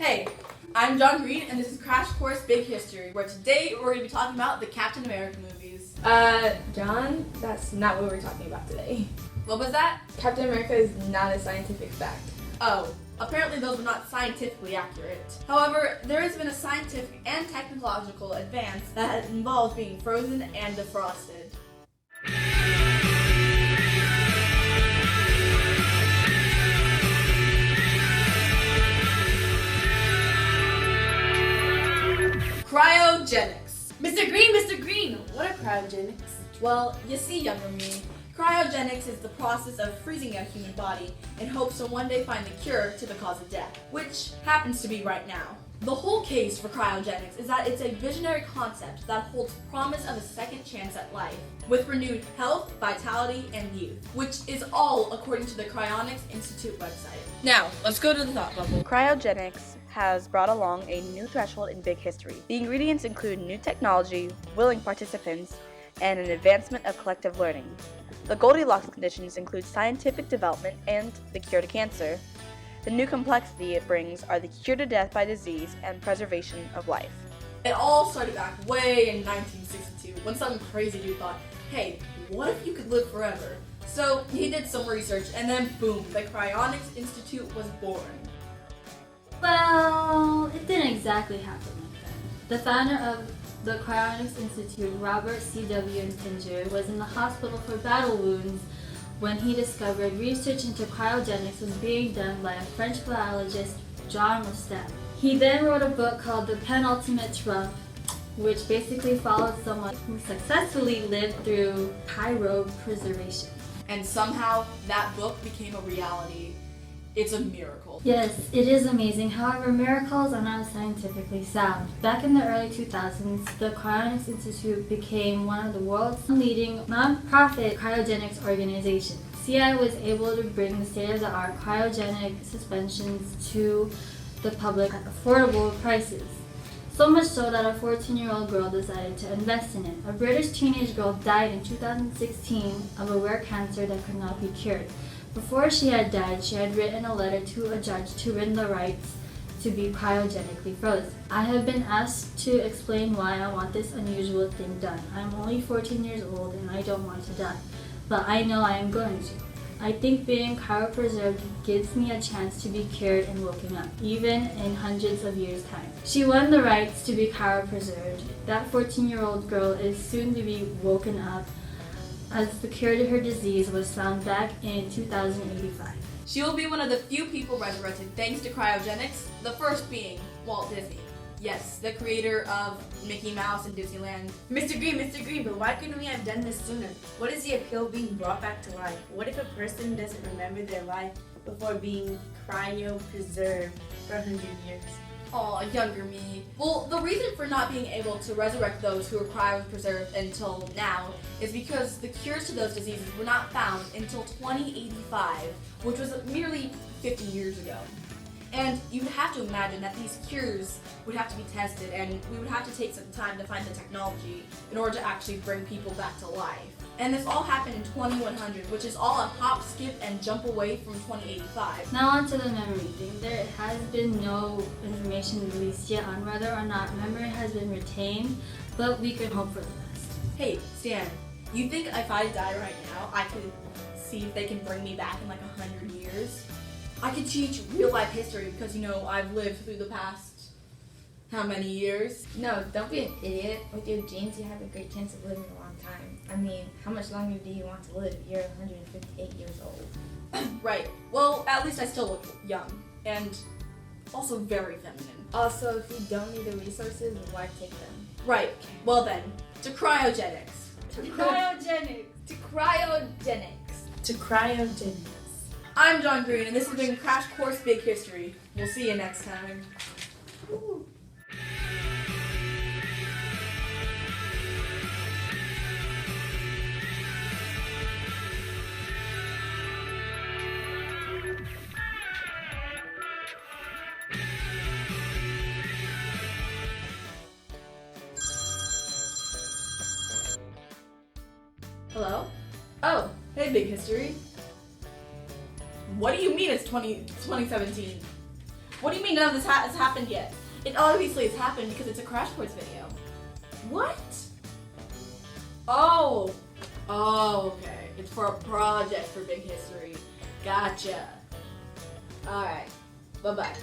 Hey, I'm John Green, and this is Crash Course Big History, where today we're going to be talking about the Captain America movies. John, that's not what we're talking about today. What was that? Captain America is not a scientific fact. Oh, apparently those were not scientifically accurate. However, there has been a scientific and technological advance that involves being frozen and defrosted. Cryogenics. Mr. Green, what are cryogenics? Well, you see, younger me, cryogenics is the process of freezing a human body in hopes to one day find the cure to the cause of death, which happens to be right now. The whole case for cryogenics is that it's a visionary concept that holds promise of a second chance at life, with renewed health, vitality, and youth, which is all according to the Cryogenics Institute website. Now, let's go to the thought bubble. Cryogenics has brought along a new threshold in big history. The ingredients include new technology, willing participants, and an advancement of collective learning. The Goldilocks conditions include scientific development and the cure to cancer. The new complexity it brings are the cure to death by disease and preservation of life. It all started back way in 1962 when some crazy dude thought, hey, what if you could live forever? So he did some research and then boom, the Cryogenics Institute was born. Well, it didn't exactly happen like that. The founder of the Cryogenics Institute, Robert C.W. Pinger, was in the hospital for battle wounds when he discovered research into cryogenics was being done by a French biologist, Jean Rostand. He then wrote a book called The Penultimate Trump, which basically followed someone who successfully lived through cryopreservation. And somehow that book became a reality. It's a miracle. Yes, it is amazing. However, miracles are not scientifically sound. Back in the early 2000s, the Cryogenics Institute became one of the world's leading non-profit cryogenics organizations. CI was able to bring the state-of-the-art cryogenic suspensions to the public at affordable prices. So much so that a 14-year-old girl decided to invest in it. A British teenage girl died in 2016 of a rare cancer that could not be cured. Before she had died, she had written a letter to a judge to win the rights to be cryogenically frozen. I have been asked to explain why I want this unusual thing done. I'm only 14 years old and I don't want to die, but I know I am going to. I think being cryopreserved gives me a chance to be cured and woken up, even in hundreds of years' time. She won the rights to be cryopreserved. That 14-year-old girl is soon to be woken up, as the cure to her disease was found back in 2085. She will be one of the few people resurrected thanks to cryogenics, the first being Walt Disney. Yes, the creator of Mickey Mouse and Disneyland. Mr. Green, but why couldn't we have done this sooner? What is the appeal of being brought back to life? What if a person doesn't remember their life before being cryopreserved for 100 years? Aw, younger me. Well, the reason for not being able to resurrect those who were cryopreserved until now is because the cures to those diseases were not found until 2085, which was merely 50 years ago. And you would have to imagine that these cures would have to be tested, and we would have to take some time to find the technology in order to actually bring people back to life. And this all happened in 2100, which is all a hop, skip, and jump away from 2085. Now on to the memory thing. There has been no information released yet on whether or not memory has been retained, but we can hope for the best. Hey, Stan, you think if I die right now, I could see if they can bring me back in like 100 years? I could teach real life history because, you know, I've lived through the past how many years? No, don't be an idiot. With your genes, you have a great chance of living a long time. I mean, how much longer do you want to live? You're 158 years old. Right. Well, at least I still look young and also very feminine. Also, if you don't need the resources, why take them? Right. Well then, to cryogenics. To cryogenics! To cryogenics! To cryogenics. I'm John Green, and this has been Crash Course Big History. We'll see you next time. Ooh. Hello? Oh, hey, Big History. What do you mean it's 2017? What do you mean none of this has happened yet? It obviously has happened because it's a crash course video. What? Oh. Oh, okay. It's for a project for Big History. Gotcha. Alright. Bye-bye.